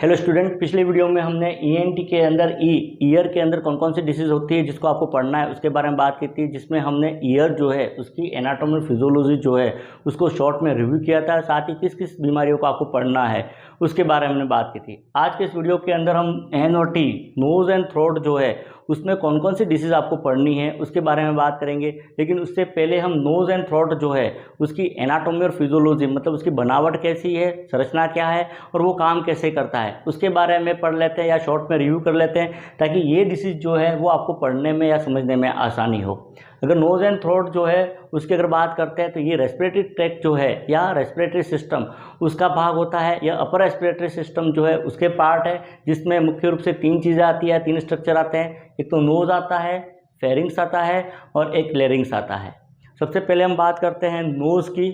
Hello student, पिछले video में हमने ईएनटी के अंदर ईयर के अंदर कौन कौन सी डिसीज होती है जिसको आपको पढ़ना है उसके बारे में बात की थी, जिसमें हमने ईयर जो है उसकी एनाटॉमी फिजियोलॉजी जो है उसको शॉर्ट में रिव्यू किया था। साथ ही किस किस बीमारियों को आपको पढ़ना है उसके बारे में हमने बात की थी। आज के इस वीडियो के अंदर हम एन और टी, नोज़ एंड थ्रोट जो है उसमें कौन कौन सी डिसीज़ आपको पढ़नी है उसके बारे में बात करेंगे। लेकिन उससे पहले हम नोज़ एंड थ्रोट जो है उसकी एनाटॉमी और फिजियोलॉजी, मतलब उसकी बनावट कैसी है, संरचना क्या है और वो काम कैसे करता है, उसके बारे में पढ़ लेते हैं या शॉर्ट में रिव्यू कर लेते हैं, ताकि ये डिसीज़ जो है वो आपको पढ़ने में या समझने में आसानी हो। अगर नोज़ एंड थ्रोट जो है उसकी अगर बात करते हैं तो ये रेस्पिरेटरी ट्रैक्ट जो है या रेस्पिरेटरी सिस्टम उसका भाग होता है, या अपर रेस्पिरेटरी सिस्टम जो है उसके पार्ट है, जिसमें मुख्य रूप से तीन चीज़ें आती है, तीन स्ट्रक्चर आते हैं। एक तो नोज़ आता है, फेरिंग्स आता है और एक लेरिंग्स आता है। सबसे पहले हम बात करते हैं नोज़ की।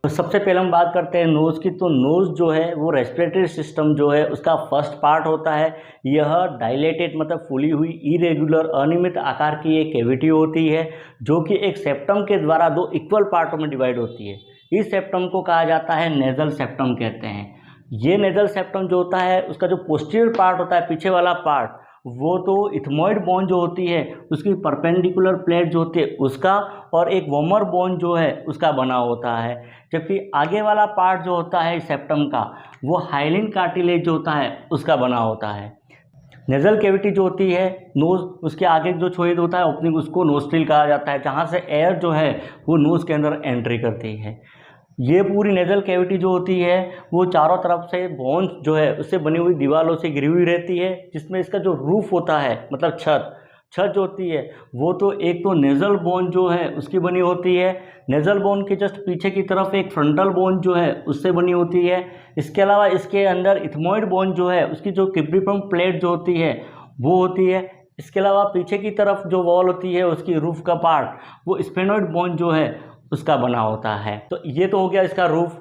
तो सबसे पहले हम बात करते हैं नोज़ की। तो नोज़ जो है वो रेस्पिरेटरी सिस्टम जो है उसका फर्स्ट पार्ट होता है। यह डायलेटेड मतलब फूली हुई इरेगुलर अनियमित आकार की एक कैविटी होती है जो कि एक सेप्टम के द्वारा दो इक्वल पार्टों में डिवाइड होती है। इस सेप्टम को कहा जाता है नेजल सेप्टम कहते हैं। ये नेजल सेप्टम जो होता है उसका जो पोस्टीरियर पार्ट होता है, पीछे वाला पार्ट, वो तो इथमॉइड बोन जो होती है उसकी परपेंडिकुलर प्लेट जो होती है उसका, और एक वॉमर बोन जो है उसका बना होता है। जबकि आगे वाला पार्ट जो होता है सेप्टम का वो हाइलिन कार्टिलेज जो होता है उसका बना होता है। नेजल कैविटी जो होती है नोज़, उसके आगे जो छेद होता है ओपनिंग, उसको नोस्ट्रिल कहा जाता है, जहाँ से एयर जो है वो नोज़ के अंदर एंट्री करती है। ये पूरी नेजल कैविटी जो होती है वो चारों तरफ से बोन्स जो है उससे बनी हुई दीवारों से घिरी हुई रहती है, जिसमें इसका जो रूफ होता है मतलब छत जो होती है वो तो एक तो नेजल बोन जो है उसकी बनी होती है। नेजल बोन के जस्ट पीछे की तरफ एक फ्रंटल बोन जो है उससे बनी होती है। इसके अलावा इसके अंदर इथमॉइड बोन जो है उसकी जो क्रिब्रिफॉर्म प्लेट जो होती है वो होती है। इसके अलावा पीछे की तरफ जो वॉल होती है उसकी रूफ का पार्ट वो स्फेनोइड बोन जो है उसका बना होता है। तो ये तो हो गया इसका रूफ।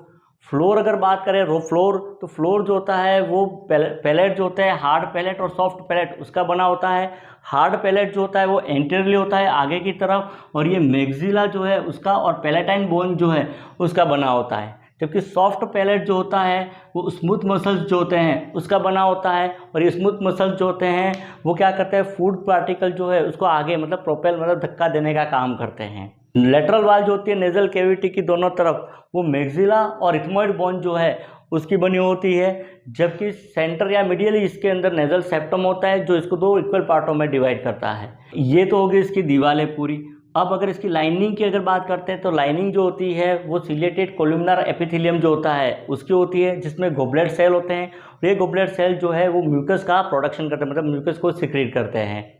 फ्लोर अगर बात करें फ्लोर, तो फ्लोर जो होता है वो पैलेट जो होता है, हार्ड पैलेट और सॉफ्ट पैलेट उसका बना होता है। हार्ड पैलेट जो होता है वो एंटीरियरली होता है आगे की तरफ, और ये मैक्सिला जो है उसका और पैलेटाइन बोन जो है उसका बना होता है। जबकि सॉफ्ट पैलेट जो होता है वो स्मूथ मसल्स जो होते हैं उसका बना होता है, और ये स्मूथ मसल्स जो होते हैं वो क्या करते हैं, फूड पार्टिकल जो है उसको आगे मतलब प्रोपेल मतलब धक्का देने का काम करते हैं। लेटरल वाल जो होती है नेजल कैविटी की दोनों तरफ वो मैक्सिला और इथमॉइड बोन जो है उसकी बनी होती है। जबकि सेंटर या मीडियली इसके अंदर नेजल सेप्टम होता है जो इसको दो इक्वल पार्टों में डिवाइड करता है। ये तो होगी इसकी दीवारें पूरी। अब अगर इसकी लाइनिंग की अगर बात करते हैं तो लाइनिंग जो होती है वो सिलेटेड कोलुमनर एपिथेलियम जो होता है उसकी होती है, जिसमें गोबलेट सेल होते हैं। और ये गोबलेट सेल जो है वो म्यूकस का प्रोडक्शन करते हैं, मतलब म्यूकस को सिक्रीट करते हैं।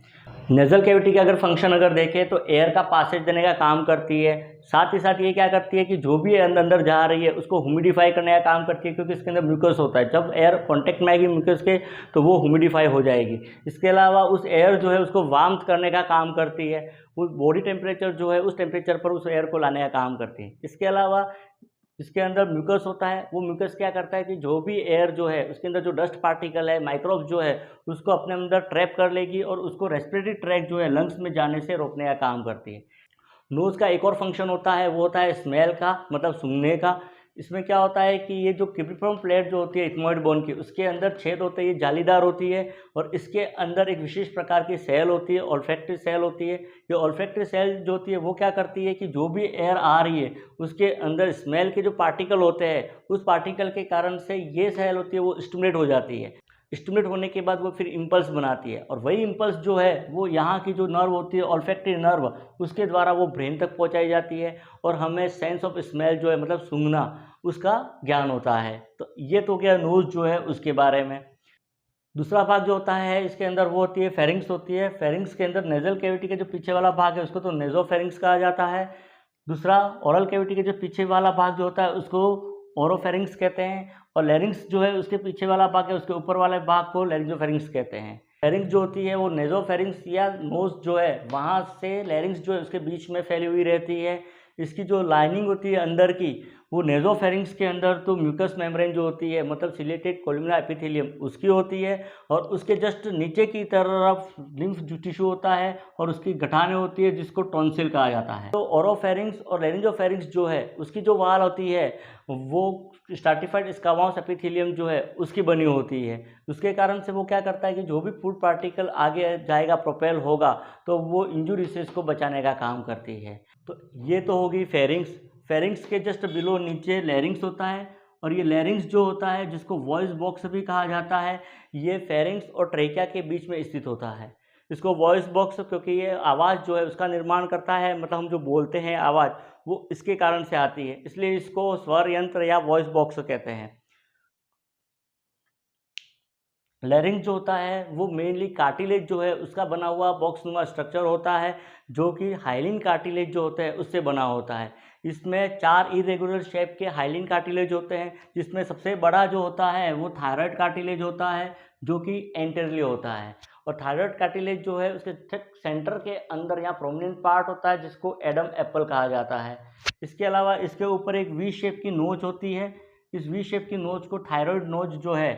नेजल कैविटी का अगर फंक्शन अगर देखें तो एयर का पासेज देने का काम करती है। साथ ही साथ ये क्या करती है कि जो भी अंदर जा रही है उसको ह्यूमिडिफाई करने का काम करती है, क्योंकि इसके अंदर म्यूकस होता है। जब एयर कांटेक्ट में आएगी म्यूकस के तो वो ह्यूमिडिफाई हो जाएगी। इसके अलावा उस एयर जो है उसको वार्म करने का काम करती है, उस बॉडी टेम्परेचर जो है उस टेम्परेचर पर उस एयर को लाने का काम करती है। इसके अलावा इसके अंदर म्यूकस होता है, वो म्यूकस क्या करता है कि जो भी एयर जो है उसके अंदर जो डस्ट पार्टिकल है, माइक्रोब्स जो है उसको अपने अंदर ट्रैप कर लेगी और उसको रेस्पिरेटरी ट्रैक जो है लंग्स में जाने से रोकने का काम करती है। नोज़ का एक और फंक्शन होता है, वो होता है स्मेल का, मतलब सूंघने का। इसमें क्या होता है कि ये जो क्रिब्रिफॉर्म प्लेट जो होती है इथमॉइड बोन की, उसके अंदर छेद होते हैं, ये जालीदार होती है, और इसके अंदर एक विशेष प्रकार की सेल होती है, ऑल्फैक्टरी सेल होती है। ये ऑल्फैक्टरी सेल जो होती है वो क्या करती है कि जो भी एयर आ रही है उसके अंदर स्मेल के जो पार्टिकल होते हैं उस पार्टिकल के कारण से ये सेल होती है वो स्टिमुलेट हो जाती है। स्टिमुलेट होने के बाद वो फिर इम्पल्स बनाती है, और वही इम्पल्स जो है वो यहाँ की जो नर्व होती है ऑल्फैक्टरी नर्व, उसके द्वारा वो ब्रेन तक पहुँचाई जाती है, और हमें सेंस ऑफ स्मेल जो है मतलब सूंघना उसका ज्ञान होता है। तो ये तो क्या नोज़ जो है उसके बारे में। दूसरा भाग जो होता है इसके अंदर वो होती है फेरिंग्स होती है। फेरिंग्स के अंदर नेजल कैविटी का जो पीछे वाला भाग है उसको तो नेजोफेरिंग्स कहा जाता है। दूसरा ओरल कैविटी के जो पीछे वाला भाग जो होता है उसको ओरोफेरिंग्स कहते हैं। और लैरिंग्स जो है उसके पीछे वाला भाग है, उसके ऊपर वाले भाग को लैरिंजोफेरिंक्स कहते हैं। लैरिंग्स जो होती है वो नेजोफेरिंक्स या नोज जो है वहाँ से लैरिंग्स जो है उसके बीच में फैली हुई रहती है। इसकी जो लाइनिंग होती है अंदर की, वो नेजोफेरिंक्स के अंदर तो म्यूकस मेम्ब्रेन जो होती है, मतलब सिलेटेड कोलुमिनर एपिथेलियम उसकी होती है, और उसके जस्ट नीचे की तरफ लिम्फ टिश्यू होता है और उसकी गठाने होती है जिसको टॉन्सिल कहा जाता है। तो ओरोफेरिंक्स और लैरिंजोफेरिंक्स जो है उसकी जो वाल होती है वो स्ट्राटिफाइड स्क्वामोस एपिथेलियम जो है उसकी बनी होती है। उसके कारण से वो क्या करता है कि जो भी फूड पार्टिकल आगे जाएगा, प्रोपेल होगा, तो वो इंजुरीज को बचाने का काम करती है। तो ये तो होगी फेरिंग्स। फेरिंग्स के जस्ट बिलो नीचे लैरिंग्स होता है, और ये लैरिंग्स जो होता है जिसको वॉइस बॉक्स भी कहा जाता है, ये फेरिंग्स और ट्रेकिया के बीच में स्थित होता है। इसको वॉइस बॉक्स क्योंकि ये आवाज़ जो है उसका निर्माण करता है, मतलब हम जो बोलते हैं आवाज़ वो इसके कारण से आती है, इसलिए इसको स्वर यंत्र या वॉइस बॉक्स कहते हैं। लैरिंग जो होता है वो मेनली कार्टिलेज जो है उसका बना हुआ बॉक्सनुमा स्ट्रक्चर होता है, जो कि हाइलिन कार्टिलेज जो होता है उससे बना होता है। इसमें 4 इरेगुलर शेप के हाइलिन कार्टिलेज होते हैं, जिसमें सबसे बड़ा जो होता है वो थायराइड कार्टिलेज होता है, जो कि एंटेरियरली होता है। और थायराइड कार्टिलेज जो है उसके ठीक सेंटर के अंदर यहाँ प्रोमिनेंट पार्ट होता है जिसको एडम एप्पल कहा जाता है। इसके अलावा इसके ऊपर एक वी शेप की नोच होती है। इस वी शेप की नोच को थायराइड नोच जो है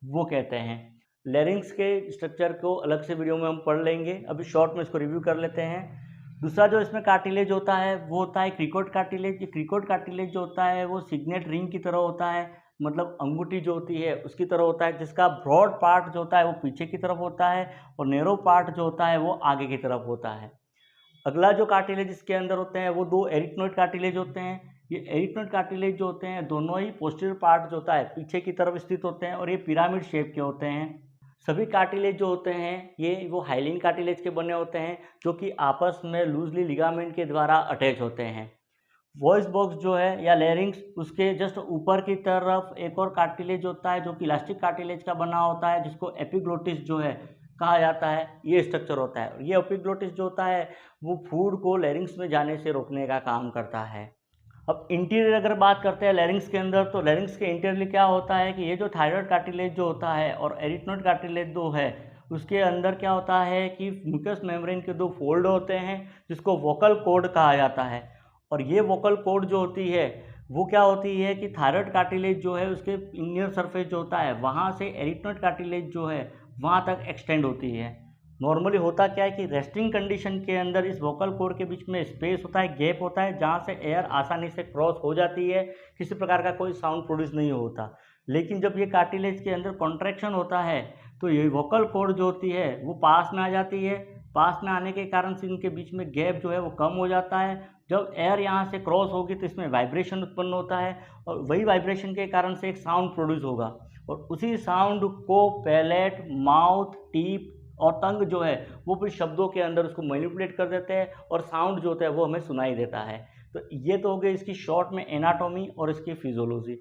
वो कहते हैं। लैरिंग्स के स्ट्रक्चर को अलग से वीडियो में हम पढ़ लेंगे, अभी शॉर्ट में इसको रिव्यू कर लेते हैं। दूसरा जो इसमें कार्टिलेज होता है वो होता है क्रिकोट कार्टिलेज। ये क्रिकोट कार्टिलेज जो होता है वो सिग्नेट रिंग की तरह होता है, मतलब अंगूठी जो होती है उसकी तरह होता है, जिसका ब्रॉड पार्ट जो होता है वो पीछे की तरफ होता है और नैरो पार्ट जो होता है वो आगे की तरफ होता है। अगला जो कार्टिलेज इसके अंदर होते हैं वो 2 एरिथ्नोइड कार्टिलेज होते हैं। ये एरिथ्नोइड कार्टिलेज जो होते हैं दोनों ही पोस्टीरियर पार्ट जो होता है पीछे की तरफ स्थित होते हैं, और ये पिरामिड शेप के होते हैं। सभी कार्टिलेज जो होते हैं ये वो हाइलिन कार्टिलेज के बने होते हैं, जो कि आपस में लूजली लिगामेंट के द्वारा अटैच होते हैं। वॉइस बॉक्स जो है या लैरिंग्स, उसके जस्ट ऊपर की तरफ एक और कार्टिलेज होता है जो कि इलास्टिक कार्टिलेज का बना होता है, जिसको एपिग्लोटिस जो है कहा जाता है। ये स्ट्रक्चर होता है। ये एपिग्लोटिस जो होता है वो फूड को लैरिंग्स में जाने से रोकने का काम करता है। अब इंटीरियर अगर बात करते हैं लैरिंग्स के अंदर, तो लैरिंग्स के इंटीरियर क्या होता है कि ये जो थायराइड कार्टिलेज जो होता है और एरिथ्नोइड कार्टिलेज जो है उसके अंदर क्या होता है कि म्यूकस मेम्ब्रेन के 2 फोल्ड होते हैं जिसको वोकल कॉर्ड कहा जाता है। और ये वोकल कॉर्ड जो होती है वो क्या होती है कि थायराइड कार्टिलेज जो है उसके इनियर सरफेस जो होता है वहाँ से एरिथ्नोइड कार्टिलेज जो है वहाँ तक एक्सटेंड होती है। नॉर्मली होता क्या है कि रेस्टिंग कंडीशन के अंदर इस वोकल कॉर्ड के बीच में स्पेस होता है, गैप होता है, जहाँ से एयर आसानी से क्रॉस हो जाती है, किसी प्रकार का कोई साउंड प्रोड्यूस नहीं होता। लेकिन जब ये कार्टिलेज के अंदर कॉन्ट्रैक्शन होता है तो ये वोकल कॉर्ड जो होती है वो पास में आ जाती है। पास में आने के कारण से इनके बीच में गैप जो है वो कम हो जाता है। जब एयर यहाँ से क्रॉस होगी तो इसमें वाइब्रेशन उत्पन्न होता है, और वही वाइब्रेशन के कारण से एक साउंड प्रोड्यूस होगा, और उसी साउंड को पैलेट, माउथ, टीप और टंग जो है वो फिर शब्दों के अंदर उसको मैनिपुलेट कर देते हैं, और साउंड जो होता है वो हमें सुनाई देता है। तो ये तो हो गई इसकी शॉर्ट में एनाटॉमी और इसकी फिजियोलॉजी।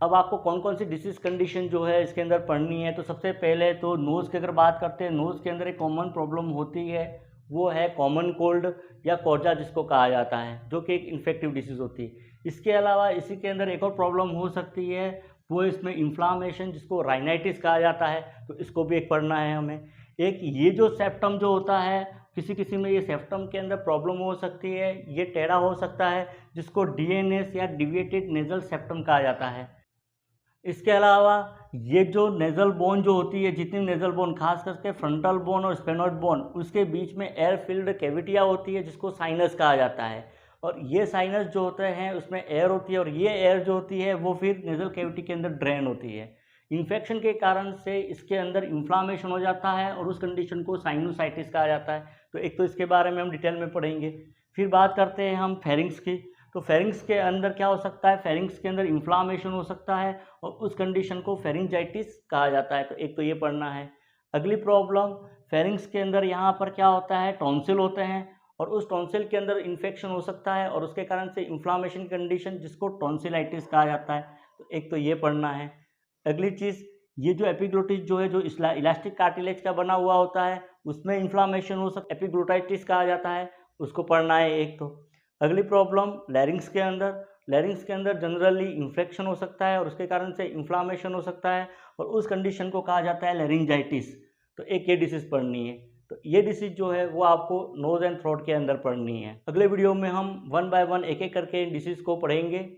अब आपको कौन कौन सी डिसीज कंडीशन जो है इसके अंदर पढ़नी है, तो सबसे पहले तो नोज़ की अगर बात करते हैं, नोज़ के अंदर एक कॉमन प्रॉब्लम होती है, वो है कॉमन कोल्ड या कोर्जा जिसको कहा जाता है, जो कि एक इन्फेक्टिव डिसीज़ होती है। इसके अलावा इसी के अंदर एक और प्रॉब्लम हो सकती है, वो इसमें इन्फ्लामेशन जिसको राइनाइटिस कहा जाता है, तो इसको भी एक पढ़ना है हमें। एक ये जो सेप्टम जो होता है, किसी किसी में ये सेप्टम के अंदर प्रॉब्लम हो सकती है, ये टेढ़ा हो सकता है, जिसको डीएनएस या डिविएटेड नेजल सेप्टम कहा जाता है। इसके अलावा ये जो नेज़ल बोन जो होती है, जितनी नेज़ल बोन खास करके फ्रंटल बोन और स्पेनोइड बोन, उसके बीच में एयर फिल्ड कैविटियाँ होती है जिसको साइनस कहा जाता है। और ये साइनस जो होते हैं उसमें एयर होती है, और ये एयर जो होती है वो फिर नेज़ल कैविटी के अंदर ड्रेन होती है। इन्फेक्शन के कारण से इसके अंदर इन्फ्लामेशन हो जाता है, और उस कंडीशन को साइनोसाइटिस कहा जाता है। तो एक तो इसके बारे में हम डिटेल में पढ़ेंगे। फिर बात करते हैं हम फेरिंग्स की। तो फेरिंग्स के अंदर क्या हो सकता है, फेरिंग्स के अंदर इन्फ्लामेशन हो सकता है, और उस कंडीशन को फेरिंजाइटिस कहा जाता है। तो एक तो ये पढ़ना है। अगली प्रॉब्लम, फेरिंग्स के अंदर यहाँ पर क्या होता है, टॉन्सिल होते हैं, और उस टॉन्सिल के अंदर इन्फेक्शन हो सकता है, और उसके कारण से इन्फ्लामेशन कंडीशन जिसको टॉन्सिलाइटिस कहा जाता है। तो एक तो ये पढ़ना है। अगली चीज़, ये जो एपिग्लोटिस जो है, जो इलास्टिक कार्टिलेज का बना हुआ होता है, उसमें इन्फ्लामेशन हो सकता है, एपिग्लोटाइटिस कहा जाता है, उसको पढ़ना है एक तो। अगली प्रॉब्लम लैरिंग्स के अंदर, लैरिंग्स के अंदर जनरली इन्फेक्शन हो सकता है और उसके कारण से इन्फ्लामेशन हो सकता है और उस कंडीशन को कहा जाता है लैरिंजाइटिस। तो एक ये डिसीज़ पढ़नी है। तो ये डिसीज़ जो है वो आपको नोज़ एंड थ्रोट के अंदर पढ़नी है। अगले वीडियो में हम वन बाय वन एक एक करके डिसीज़ को पढ़ेंगे।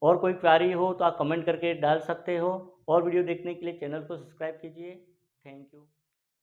और कोई क्वेरी हो तो आप कमेंट करके डाल सकते हो। और वीडियो देखने के लिए चैनल को सब्सक्राइब कीजिए। Thank you.